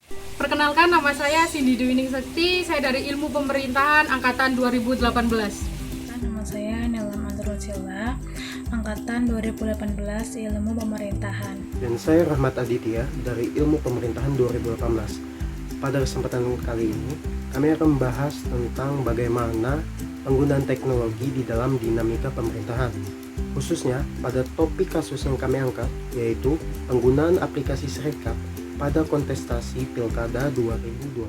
Perkenalkan, nama saya Cindy Dwi Ning Sekti, saya dari Ilmu Pemerintahan Angkatan 2018. Nama saya Nela Mantrosila, Angkatan 2018 Ilmu Pemerintahan. Dan saya Rahmat Aditya dari Ilmu Pemerintahan 2018. Pada kesempatan kali ini, kami akan membahas tentang bagaimana penggunaan teknologi di dalam dinamika pemerintahan. Khususnya pada topik kasus yang kami angkat, yaitu penggunaan aplikasi Sirekap pada kontestasi Pilkada 2020.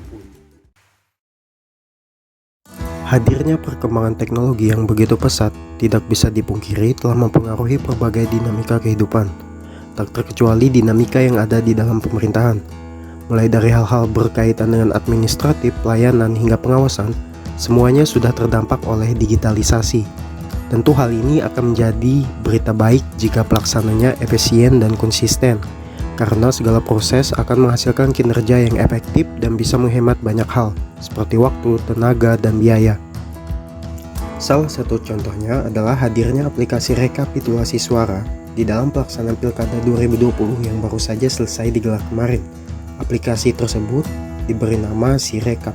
Hadirnya perkembangan teknologi yang begitu pesat tidak bisa dipungkiri telah mempengaruhi berbagai dinamika kehidupan, tak terkecuali dinamika yang ada di dalam pemerintahan. Mulai dari hal-hal berkaitan dengan administratif, pelayanan, hingga pengawasan, semuanya sudah terdampak oleh digitalisasi. Tentu hal ini akan menjadi berita baik jika pelaksananya efisien dan konsisten, karena segala proses akan menghasilkan kinerja yang efektif dan bisa menghemat banyak hal, seperti waktu, tenaga, dan biaya. Salah satu contohnya adalah hadirnya aplikasi rekapitulasi suara di dalam pelaksanaan Pilkada 2020 yang baru saja selesai digelar kemarin. Aplikasi tersebut diberi nama Sirekap.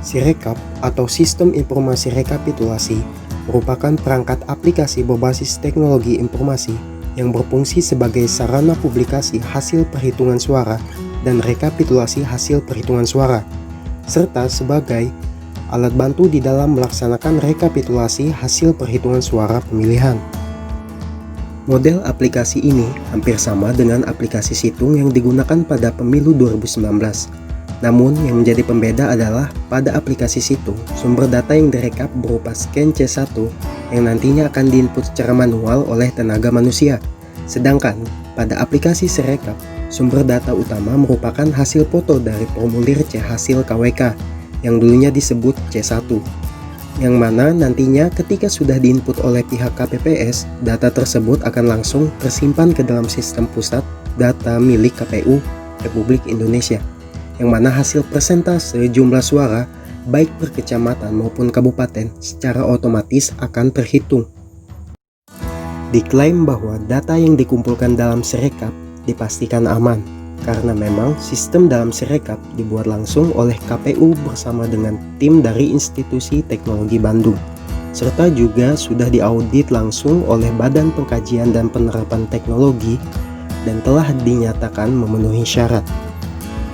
Sirekap atau Sistem Informasi Rekapitulasi merupakan perangkat aplikasi berbasis teknologi informasi yang berfungsi sebagai sarana publikasi hasil perhitungan suara dan rekapitulasi hasil perhitungan suara, serta sebagai alat bantu di dalam melaksanakan rekapitulasi hasil perhitungan suara pemilihan. Model aplikasi ini hampir sama dengan aplikasi situng yang digunakan pada pemilu 2019. Namun yang menjadi pembeda adalah pada aplikasi situng, sumber data yang direkap berupa scan C1 yang nantinya akan diinput secara manual oleh tenaga manusia. Sedangkan pada aplikasi Sirekap, sumber data utama merupakan hasil foto dari formulir C hasil KWK yang dulunya disebut C1. Yang mana nantinya ketika sudah diinput oleh pihak KPPS, data tersebut akan langsung tersimpan ke dalam sistem pusat data milik KPU Republik Indonesia, yang mana hasil persentase jumlah suara baik per kecamatan maupun kabupaten secara otomatis akan terhitung. Diklaim bahwa data yang dikumpulkan dalam Sirekap dipastikan aman, karena memang sistem dalam Sirekap dibuat langsung oleh KPU bersama dengan tim dari Institusi Teknologi Bandung, serta juga sudah diaudit langsung oleh Badan Pengkajian dan Penerapan Teknologi dan telah dinyatakan memenuhi syarat.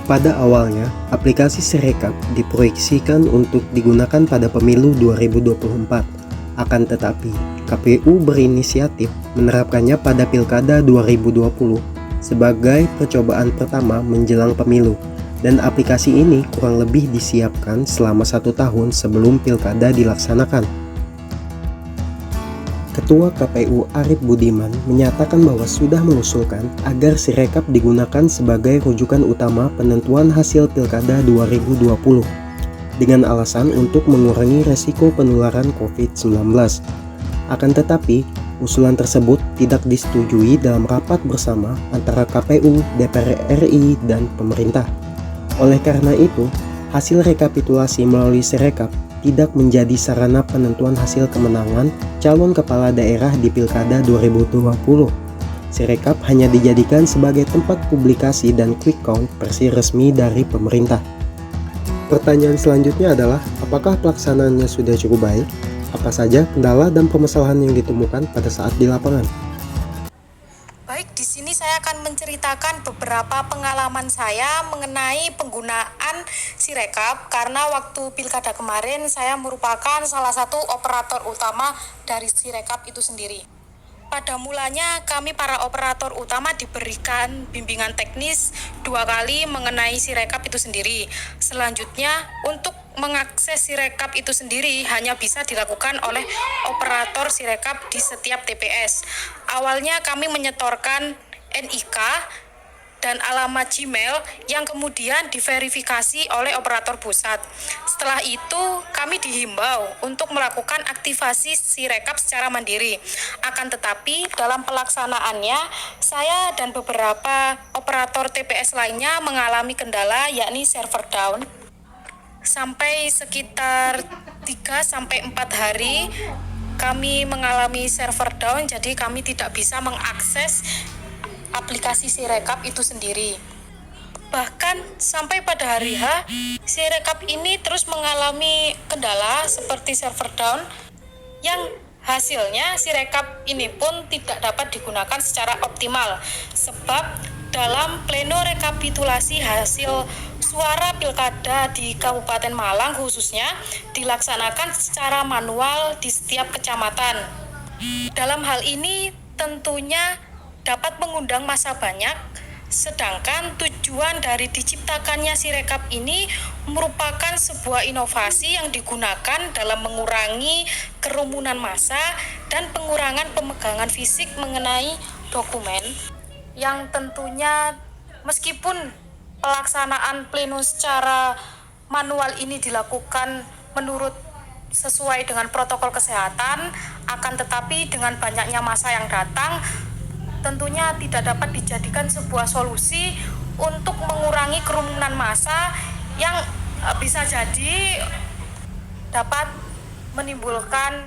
Pada awalnya, aplikasi Sirekap diproyeksikan untuk digunakan pada pemilu 2024. Akan tetapi, KPU berinisiatif menerapkannya pada Pilkada 2020 sebagai percobaan pertama menjelang pemilu, dan aplikasi ini kurang lebih disiapkan selama 1 tahun sebelum Pilkada dilaksanakan. Ketua KPU Arief Budiman menyatakan bahwa sudah mengusulkan agar Sirekap digunakan sebagai rujukan utama penentuan hasil Pilkada 2020 dengan alasan untuk mengurangi resiko penularan COVID-19. Akan tetapi, usulan tersebut tidak disetujui dalam rapat bersama antara KPU, DPR RI, dan pemerintah. Oleh karena itu, hasil rekapitulasi melalui Sirekap tidak menjadi sarana penentuan hasil kemenangan calon kepala daerah di Pilkada 2020. Sirekap hanya dijadikan sebagai tempat publikasi dan quick count versi resmi dari pemerintah. Pertanyaan selanjutnya adalah, apakah pelaksanaannya sudah cukup baik? Apa saja kendala dan permasalahan yang ditemukan pada saat di lapangan? Baik, di sini saya akan menceritakan beberapa pengalaman saya mengenai penggunaan Sirekap, karena waktu Pilkada kemarin saya merupakan salah satu operator utama dari Sirekap itu sendiri. Pada mulanya kami para operator utama diberikan bimbingan teknis 2 kali mengenai Sirekap itu sendiri. Selanjutnya untuk mengakses Sirekap itu sendiri hanya bisa dilakukan oleh operator Sirekap di setiap TPS. Awalnya kami menyetorkan NIK dan alamat Gmail yang kemudian diverifikasi oleh operator pusat. Setelah itu, kami dihimbau untuk melakukan aktivasi Sirekap secara mandiri. Akan tetapi, dalam pelaksanaannya, saya dan beberapa operator TPS lainnya mengalami kendala, yakni server down. Sampai sekitar 3-4 hari, kami mengalami server down, jadi kami tidak bisa mengakses aplikasi Sirekap itu sendiri. Bahkan sampai pada hari H, Sirekap ini terus mengalami kendala seperti server down yang hasilnya Sirekap ini pun tidak dapat digunakan secara optimal sebab dalam pleno rekapitulasi hasil suara pilkada di Kabupaten Malang khususnya dilaksanakan secara manual di setiap kecamatan. Dalam hal ini tentunya dapat mengundang massa banyak, sedangkan tujuan dari diciptakannya Sirekap ini merupakan sebuah inovasi yang digunakan dalam mengurangi kerumunan massa dan pengurangan pemegangan fisik mengenai dokumen yang tentunya meskipun pelaksanaan pleno secara manual ini dilakukan menurut sesuai dengan protokol kesehatan, akan tetapi dengan banyaknya massa yang datang tentunya tidak dapat dijadikan sebuah solusi untuk mengurangi kerumunan massa yang bisa jadi dapat menimbulkan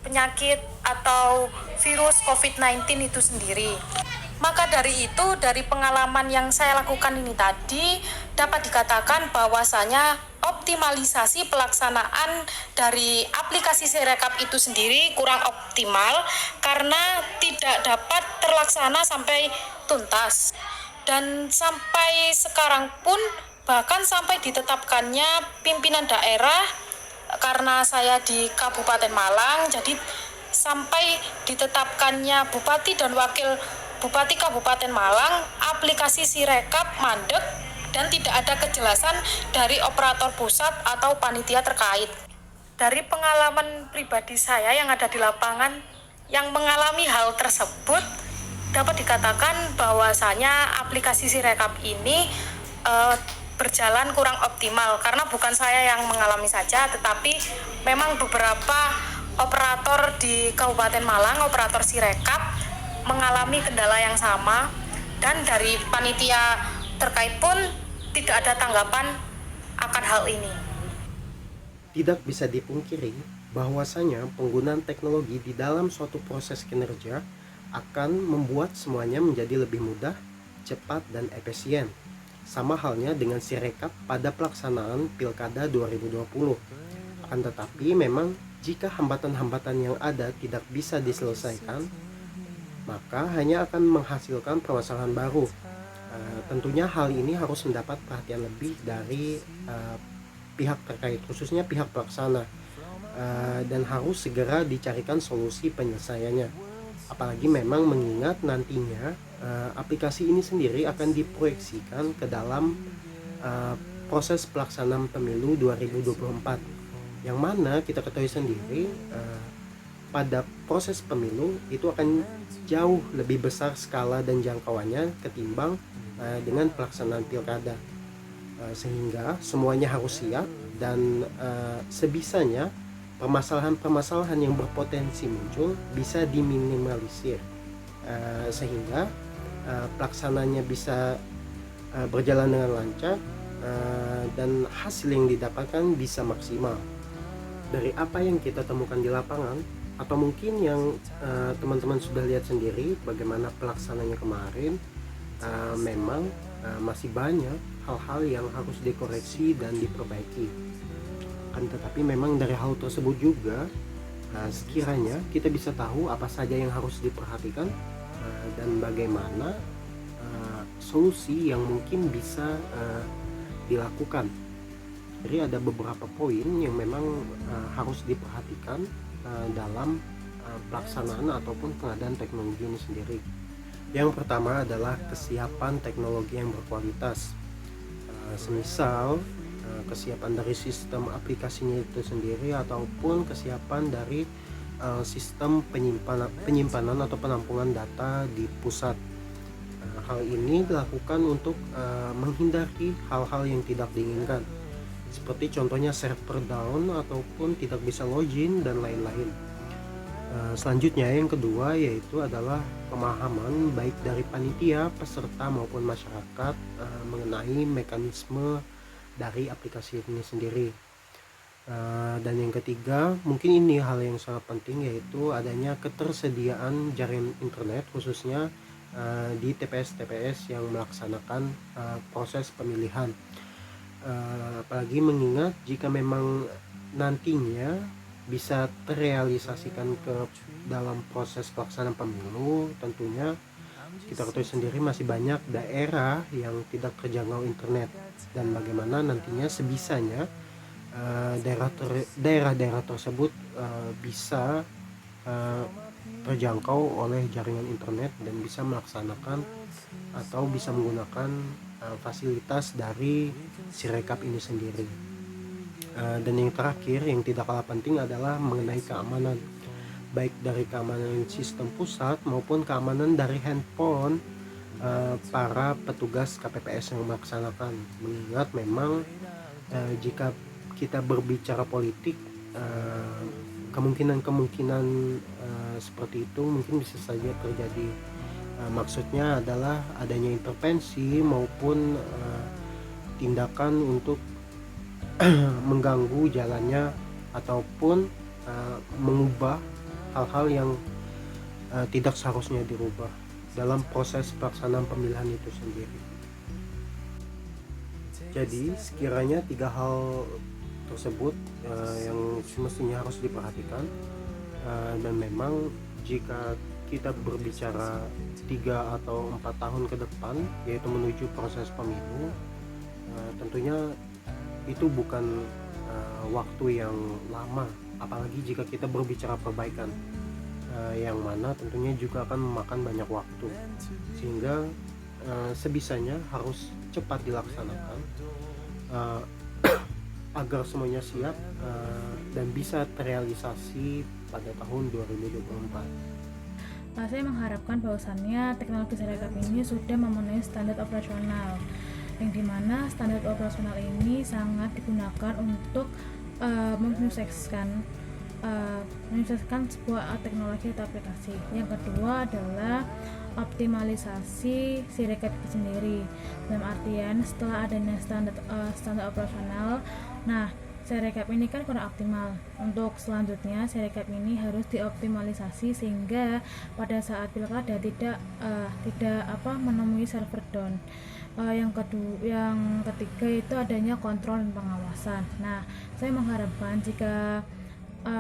penyakit atau virus COVID-19 itu sendiri. Maka dari itu, dari pengalaman yang saya lakukan ini tadi, dapat dikatakan bahwasanya optimalisasi pelaksanaan dari aplikasi Sirekap itu sendiri kurang optimal karena tidak dapat terlaksana sampai tuntas. Dan sampai sekarang pun, bahkan sampai ditetapkannya pimpinan daerah, karena saya di Kabupaten Malang, jadi sampai ditetapkannya Bupati dan Wakil Bupati Kabupaten Malang, aplikasi Sirekap mandek dan tidak ada kejelasan dari operator pusat atau panitia terkait. Dari pengalaman pribadi saya yang ada di lapangan yang mengalami hal tersebut, dapat dikatakan bahwasanya aplikasi Sirekap ini berjalan kurang optimal karena bukan saya yang mengalami saja, tetapi memang beberapa operator di Kabupaten Malang, operator Sirekap mengalami kendala yang sama, dan dari panitia terkait pun tidak ada tanggapan akan hal ini. Tidak bisa dipungkiri bahwasanya penggunaan teknologi di dalam suatu proses kinerja akan membuat semuanya menjadi lebih mudah, cepat, dan efisien. Sama halnya dengan Sirekap pada pelaksanaan Pilkada 2020. Akan tetapi memang jika hambatan-hambatan yang ada tidak bisa diselesaikan, maka hanya akan menghasilkan permasalahan baru. Tentunya hal ini harus mendapat perhatian lebih dari pihak terkait, khususnya pihak pelaksana, dan harus segera dicarikan solusi penyelesaiannya. Apalagi memang mengingat nantinya aplikasi ini sendiri akan diproyeksikan ke dalam proses pelaksanaan pemilu 2024, yang mana kita ketahui sendiri pada proses pemilu itu akan jauh lebih besar skala dan jangkauannya ketimbang dengan pelaksanaan pilkada, sehingga semuanya harus siap dan sebisanya permasalahan-permasalahan yang berpotensi muncul bisa diminimalisir, sehingga pelaksananya bisa berjalan dengan lancar dan hasil yang didapatkan bisa maksimal. Dari apa yang kita temukan di lapangan, atau mungkin yang teman-teman sudah lihat sendiri bagaimana pelaksananya kemarin, memang masih banyak hal-hal yang harus dikoreksi dan diperbaiki. Kan tetapi memang dari hal tersebut juga sekiranya kita bisa tahu apa saja yang harus diperhatikan dan bagaimana solusi yang mungkin bisa dilakukan. Jadi ada beberapa poin yang memang harus diperhatikan dalam pelaksanaan ataupun pengadaan teknologi ini sendiri. Yang pertama adalah kesiapan teknologi yang berkualitas. Semisal kesiapan dari sistem aplikasinya itu sendiri ataupun kesiapan dari sistem penyimpanan atau penampungan data di pusat. Hal ini dilakukan untuk menghindari hal-hal yang tidak diinginkan, seperti contohnya server down ataupun tidak bisa login dan lain-lain. Selanjutnya yang kedua yaitu adalah pemahaman baik dari panitia, peserta maupun masyarakat mengenai mekanisme dari aplikasi ini sendiri. Dan yang ketiga, mungkin ini hal yang sangat penting, yaitu adanya ketersediaan jaringan internet khususnya di TPS-TPS yang melaksanakan proses pemilihan. Apalagi mengingat jika memang nantinya bisa terrealisasikan ke dalam proses pelaksanaan pemilu, tentunya kita ketahui sendiri masih banyak daerah yang tidak terjangkau internet, dan bagaimana nantinya sebisanya daerah-daerah tersebut bisa terjangkau oleh jaringan internet dan bisa melaksanakan atau bisa menggunakan fasilitas dari Sirekap ini sendiri. Dan yang terakhir yang tidak kalah penting adalah mengenai keamanan, baik dari keamanan sistem pusat maupun keamanan dari handphone para petugas KPPS yang melaksanakan. Mengingat memang jika kita berbicara politik, kemungkinan seperti itu mungkin bisa saja terjadi. Maksudnya adalah adanya intervensi maupun tindakan untuk mengganggu jalannya ataupun mengubah hal-hal yang tidak seharusnya dirubah dalam proses pelaksanaan pemilihan itu sendiri. Jadi sekiranya 3 hal tersebut yang semestinya harus diperhatikan, dan memang jika kita berbicara 3 atau 4 tahun ke depan, yaitu menuju proses pemilu, tentunya itu bukan waktu yang lama, apalagi jika kita berbicara perbaikan, yang mana tentunya juga akan memakan banyak waktu, sehingga sebisanya harus cepat dilaksanakan agar semuanya siap dan bisa terrealisasi pada tahun 2024. Saya mengharapkan bahwasannya teknologi Sirekap ini sudah memenuhi standar operasional, yang dimana standar operasional ini sangat digunakan untuk menyukseskan sebuah teknologi atau aplikasi. Yang kedua adalah optimalisasi Sirekap itu sendiri, dalam artian setelah adanya standar operasional, nah Sirekap ini kan kurang optimal. Untuk selanjutnya Sirekap ini harus dioptimalisasi sehingga pada saat pilkada tidak menemui server down. Yang ketiga itu adanya kontrol dan pengawasan. Nah, saya mengharapkan jika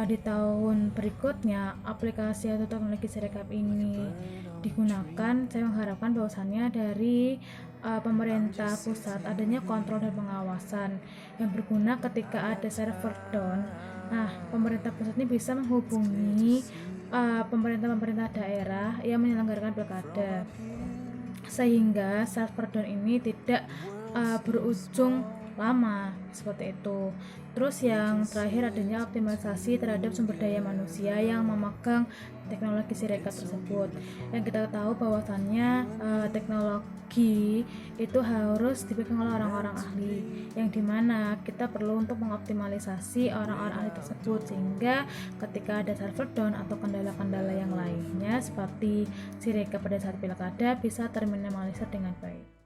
di tahun berikutnya aplikasi atau teknologi Sirekap ini digunakan, saya mengharapkan bahwasannya dari pemerintah pusat adanya kontrol dan pengawasan yang berguna ketika ada server down. Nah, pemerintah pusat ini bisa menghubungi pemerintah daerah yang menyelenggarakan pilkada, sehingga server down ini tidak berujung lama seperti itu. Terus yang terakhir adanya optimalisasi terhadap sumber daya manusia yang memegang teknologi Sirekap tersebut. Yang kita tahu bahwasannya teknologi itu harus dipegang oleh orang-orang ahli, yang dimana kita perlu untuk mengoptimalisasi orang-orang ahli tersebut sehingga ketika ada server down atau kendala-kendala yang lainnya seperti Sirekap pada saat pilkada bisa terminimalisir dengan baik.